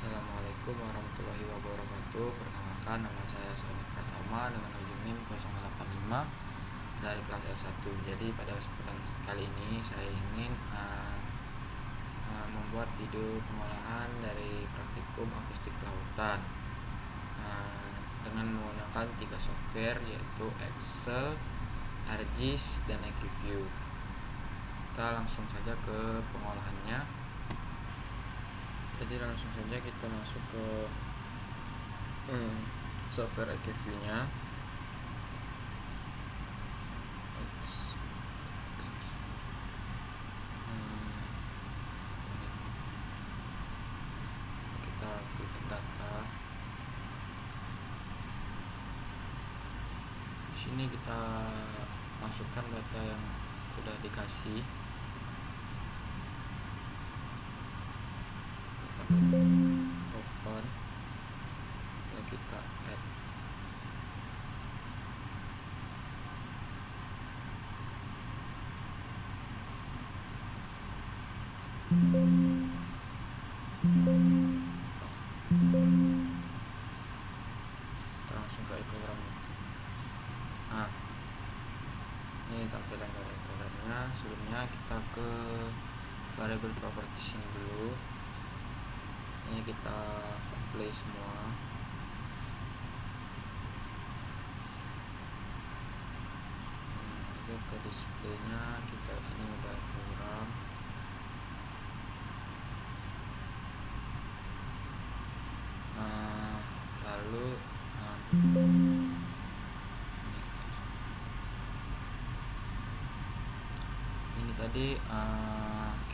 Assalamualaikum warahmatullahi wabarakatuh. Perkenalkan, nama saya Sony Pratama dengan ujung NIM 085 dari kelas L1. Jadi pada kesempatan kali ini saya ingin membuat video pengolahan dari praktikum akustik kelautan dengan menggunakan 3 software, yaitu Excel, ArcGIS, dan EQView. Kita langsung saja ke pengolahannya. Jadi langsung saja kita masuk ke software EQView nya. Kita klik data. Di sini kita masukkan data yang sudah dikasih. Open, lalu kita add. Kita langsung ke ekogram. Ini tampilan dari ekogramnya. Sebelumnya kita ke variable properties ini dulu. Ini kita play semua. Ke displaynya kita ini udah ekogram. Lalu ini tadi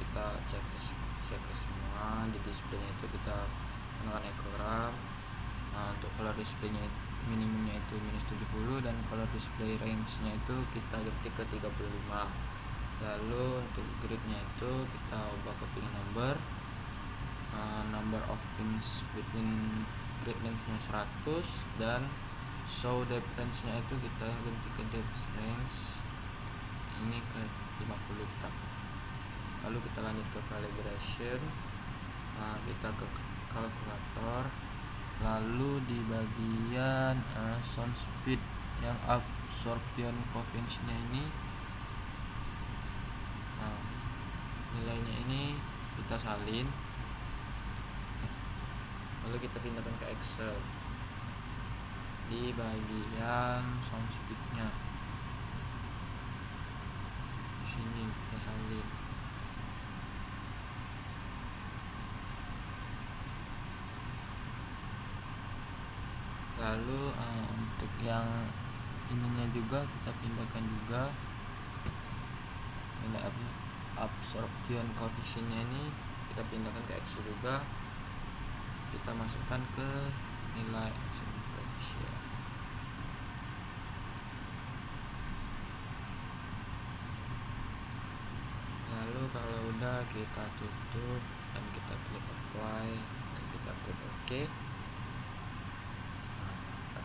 kita cek semua. Di displaynya itu kita gunakan ekogram. Untuk color displaynya minimumnya itu -70, dan color display range nya itu kita ketik ke 35. Lalu untuk grid-nya itu kita ubah ke pin number of pins within grid length nya 100, dan show depth range nya itu kita ganti ke depth range ini ke 50 tetap. Lalu kita lanjut ke calibration. Kita ke kalkulator, lalu di bagian sound speed yang absorption coefficient nya ini, nilainya ini kita salin, lalu kita pindahkan ke Excel di bagian sound speed nya. Di sini kita salin. Lalu untuk yang ininya juga kita pindahkan juga, nilai absorption coefficient nya ini kita pindahkan ke Excel juga. Kita masukkan ke nilai absorption coefficient. Lalu kalau udah kita tutup dan kita klik apply dan kita klik OK.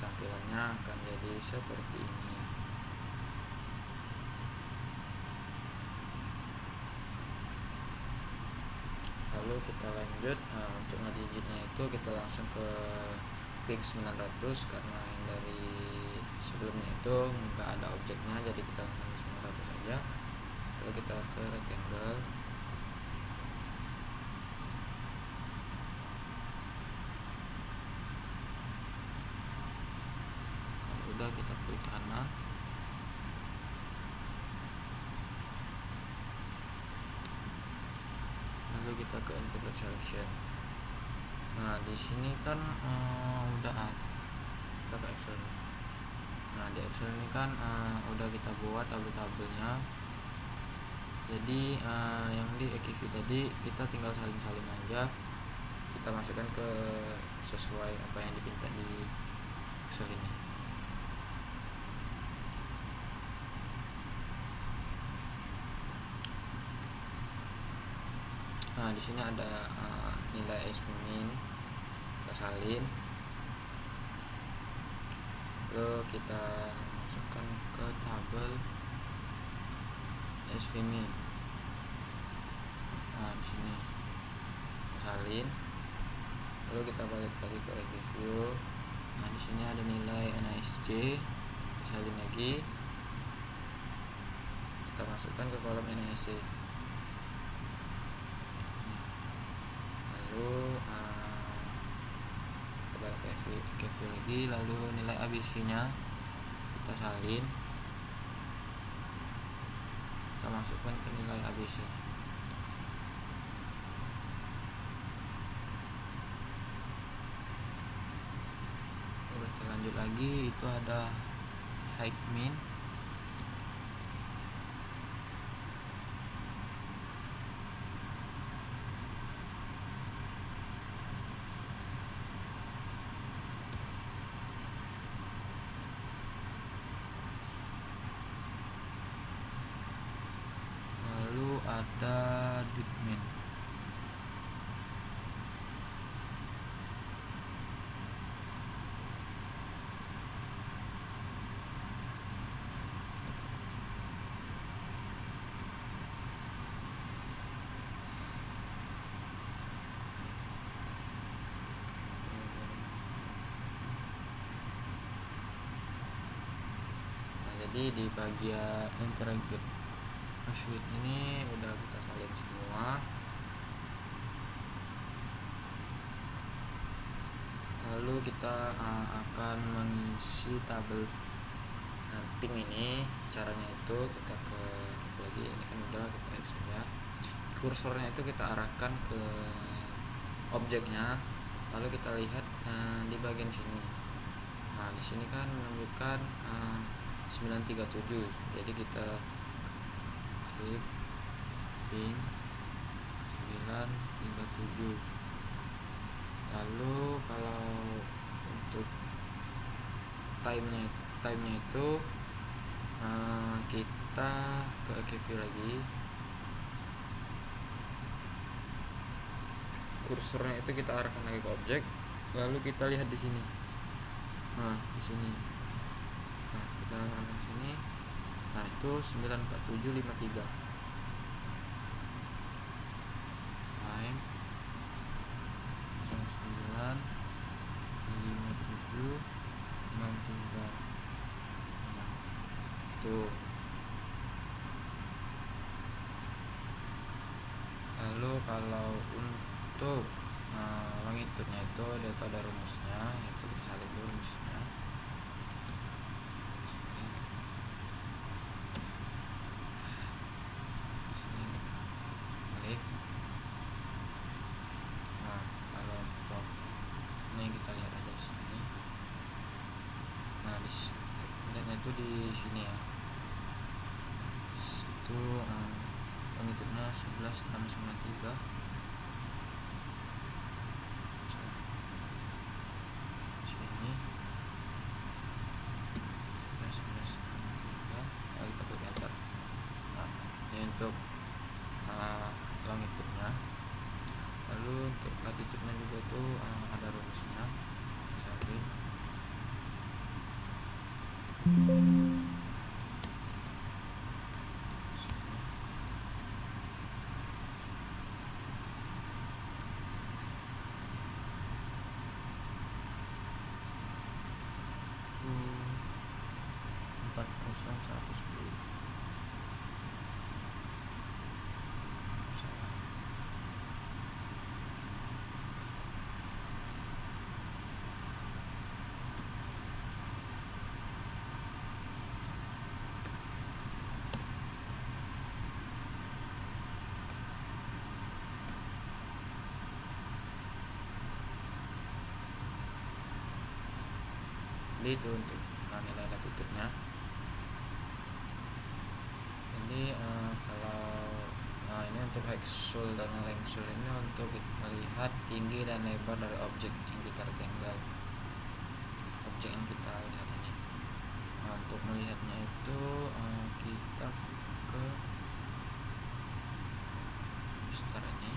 Tampilannya akan jadi seperti ini. Lalu kita lanjut. Untuk ngedigitnya itu kita langsung ke fix 900, karena yang dari sebelumnya itu nggak ada objeknya, jadi kita langsung ke 900 saja. Lalu kita ke rectangle. Kita klik kanan, lalu kita ke integrate selection. Di sini kan udah kita ke Excel. Di Excel ini kan udah kita buat tabel-tabelnya. Jadi yang di EQView tadi kita tinggal salin-salin aja. Kita masukkan ke sesuai apa yang dipinta di Excel ini. Di sini ada nilai min, kita salin, lalu kita masukkan ke tabel min. Di sini salin, Lalu kita balik lagi ke review. Nah, di sini ada nilai NASC, kita salin lagi, kita masukkan ke kolom NASC. Lalu kita balik ke review lagi, lalu nilai ABC nya kita salin, kita masukkan ke nilai ABC. Kita lanjut lagi, itu ada height min. Lalu ada depth min. Jadi di bagian integrated suite ini udah kita salin semua. Lalu kita akan mengisi tabel ping ini. Caranya itu kita ke lagi, ini kan udah kita edit saja. Kursornya itu kita arahkan ke objeknya, lalu kita lihat di bagian sini. Nah, di sini kan menunjukkan 937, jadi kita klik ping 937. Lalu kalau untuk time-nya itu kita ke review lagi, kursornya itu kita arahkan lagi ke objek, lalu kita lihat di sini. Nah, di sini. Nah, kita arahkan ke sini. Nah, itu 94753. Time 95763. Nah, tuh. Lalu kalau untuk longitude-nya itu ada rumusnya, yaitu kita salin dulu rumusnya. Sini balik. Nah, kalau untuk ini kita lihat aja di sini. Nah, lihatnya itu di sini ya. Itu longitude-nya 11693. Sini 1193. Nah, kita klik enter. Nah, ini untuk longitude-nya. Lalu untuk latitude-nya juga tuh ada rumusnya. Salin. Itu 40110. Salah. Jadi itu untuk nilai latitude-nya. Jadi kalau ini untuk hexul dan lengsul ini untuk melihat tinggi dan lebar dari objek yang kita rectangle, objek yang kita lihat ini. Nah, untuk melihatnya itu kita ke start ini,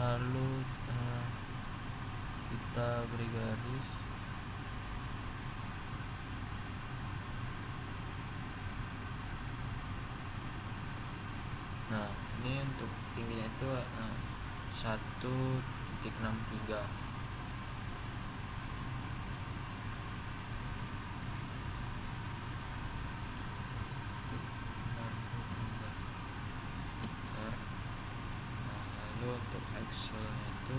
lalu kita beri garis. Nah, ini untuk tingginya itu 1,5 0.63. Lalu untuk axle-nya itu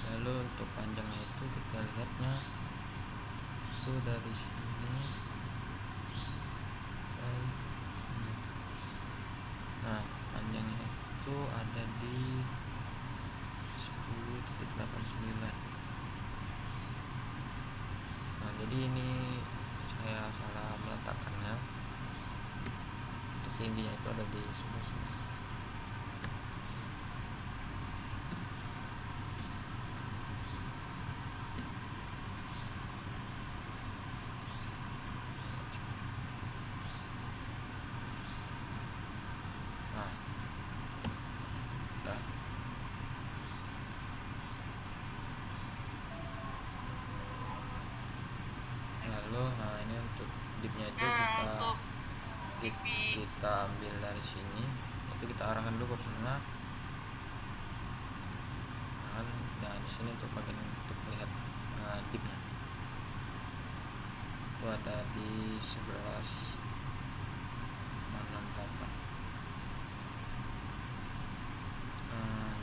lalu untuk panjangnya itu kita lihatnya itu dari sini sampai sini. Nah, panjangnya itu ada di 10.89. Nah, jadi ini saya salah meletakkannya. Untuk tingginya itu ada di sebelah sini. Nah, udah. Lalu, nah ini untuk dipnya itu kita ambil dari sini, itu kita arahkan dulu ke sana. Nah, di sini untuk bagian untuk melihat dipnya itu ada di 11,68.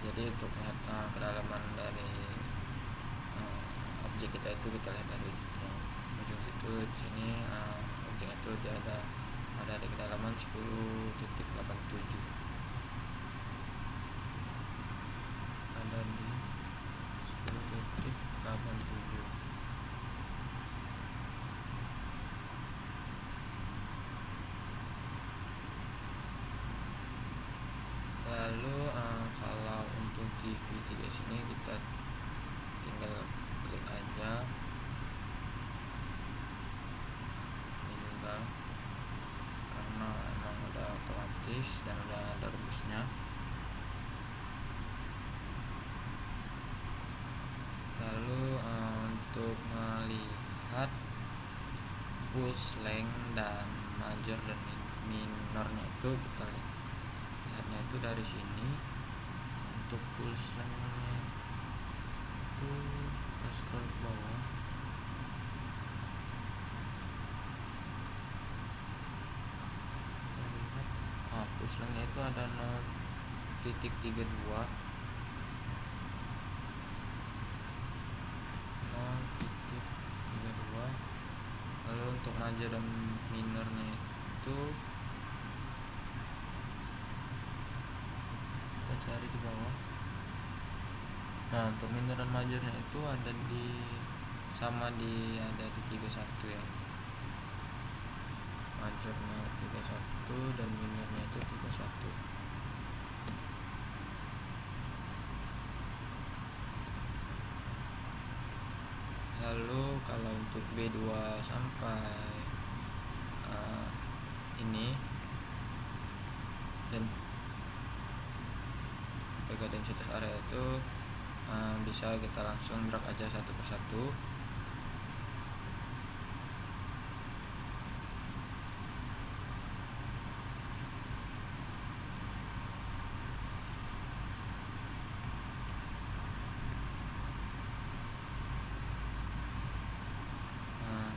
Jadi untuk melihat kedalaman dari objek kita itu kita lihat dari ujung situ. Di sini objek itu dia ada di kedalaman 10.87, ada di 10.87. Lalu kalau untuk TV 3 sini kita tinggal klik aja, ini juga karena emang udah otomatis dan udah ada rumusnya. Lalu untuk melihat pulse length dan major dan minornya itu kita lihatnya itu dari sini. Untuk pulse length-nya itu kita scroll ke bawah. Kita lihat pulse length-nya itu ada 0.32. Lalu untuk major dan minornya itu kita cari di bawah. Nah, untuk minor dan majornya itu ada di ada di 31 ya. Majornya 31 dan minornya itu 31. Lalu kalau untuk B2 sampai ini dan Vega densitas area itu bisa kita langsung drag aja satu persatu.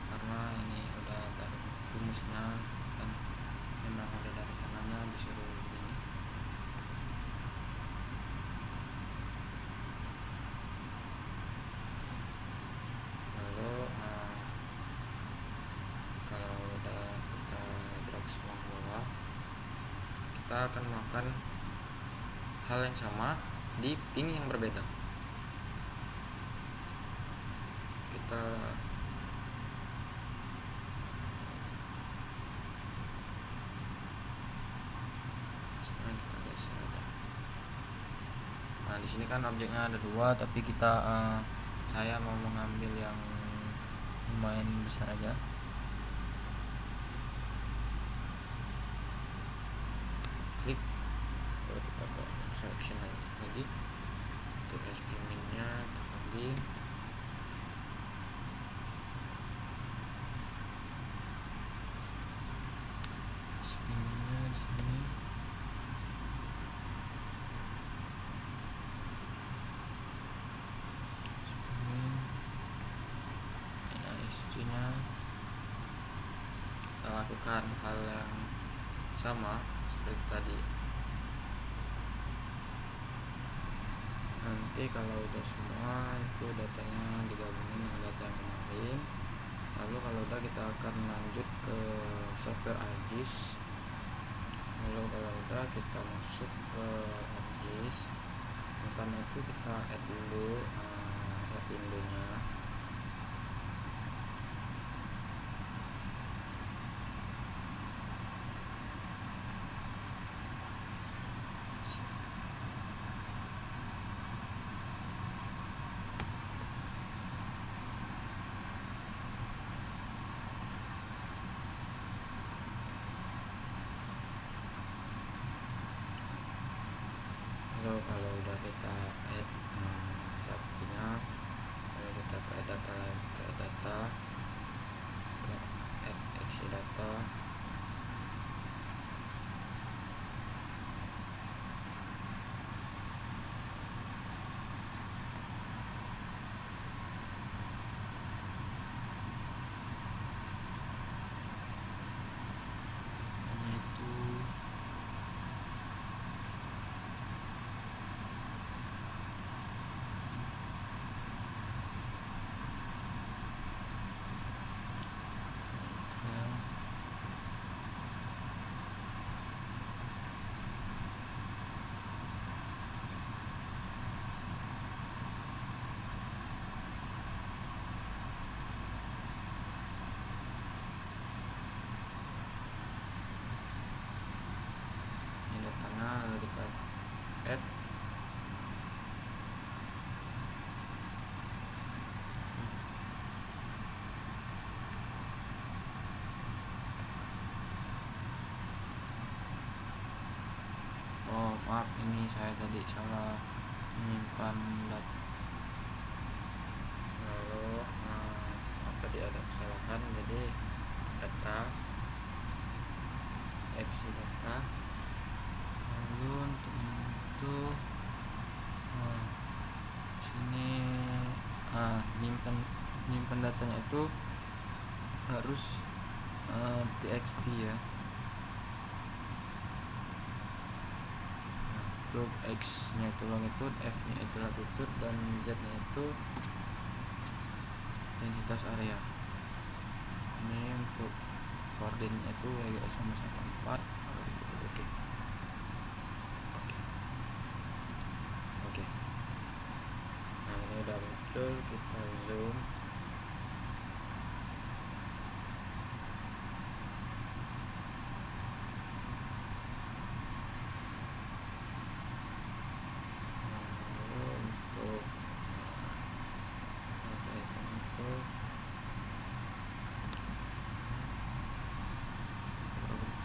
Karena ini udah ada rumusnya dan memang ada dari sananya disuruh begini. Lalu kalau udah kita drag semua ke bawah, kita akan melakukan hal yang sama di ping yang berbeda. Kita geser aja. Nah, di sini kan objeknya ada 2, tapi saya mau mengambil yang lumayan besar aja. Klik, lalu kita ke selection lagi. Untuk SP-nya kita ambil. melakukan hal yang sama seperti tadi. Nanti kalau udah semua itu datanya digabungin dengan data yang kemarin, lalu kalau udah kita akan lanjut ke software ArcGIS. Lalu kalau udah kita masuk ke ArcGIS, pertama itu kita add dulu satu windownya. Lalu kalau udah kita add sapinya, lalu kita ke data lagi, ke add exe data. Lalu kita add maaf, ini saya tadi salah menyimpan data, lalu tadi ada kesalahan, jadi data exe data. Lalu untuk sini nyimpan datanya itu harus txt ya. Untuk x nya itu longitude, f nya itu latitude, dan z nya itu densitas area. Ini untuk koordinatnya itu WGS 4. Oke. Nah, ini udah muncul, kita zoom.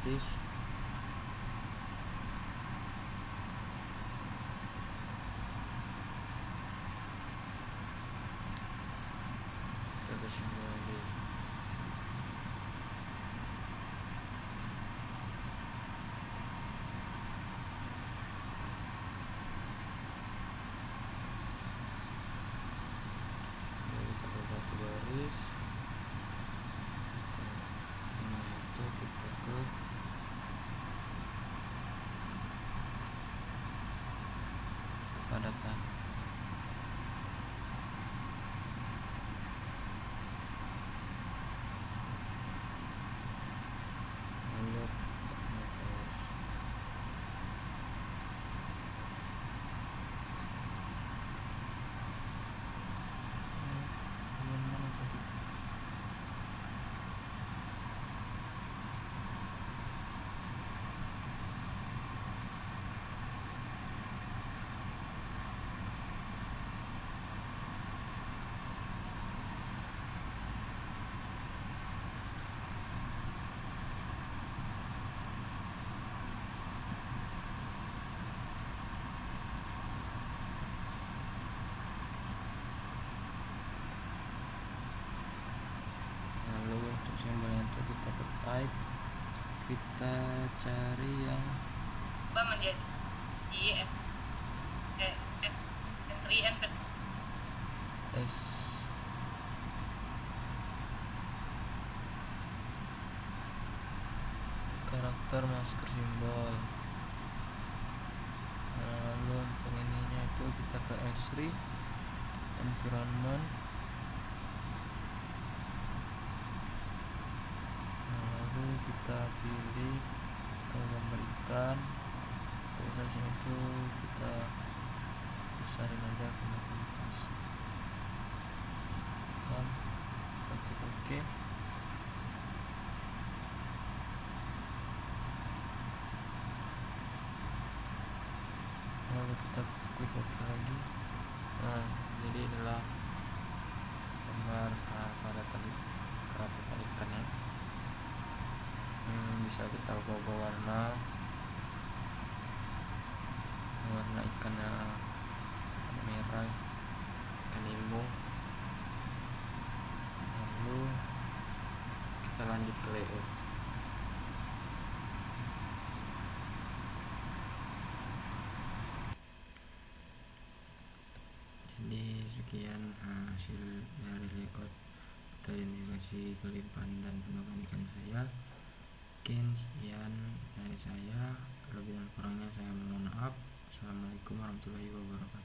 This kita ke sini lagi. Kita ke batu garis. Ini itu kita ke kepadatan. Lalu untuk simbolnya itu kita ke type, kita cari yang menjadi S karakter masker simbol. Lalu untuk ininya itu kita ke S3 environment. Lalu kita pilih ke gambar ikan. Untuk itu kita besarin aja ke 18. Kita klik OK. Lalu kita klik OK lagi. Nah, jadi inilah gambar pada tali kerapitan ikannya. Bisa kita ubah warna ikannya merah, ikan ilmu. Lalu kita lanjut ke layout. Jadi sekian hasil dari layout terindikasi kelimpahan dan penambahan ikan saya. Mungkin sekian dari saya, lebih dan kurangnya saya mohon maaf. Assalamualaikum warahmatullahi wabarakatuh.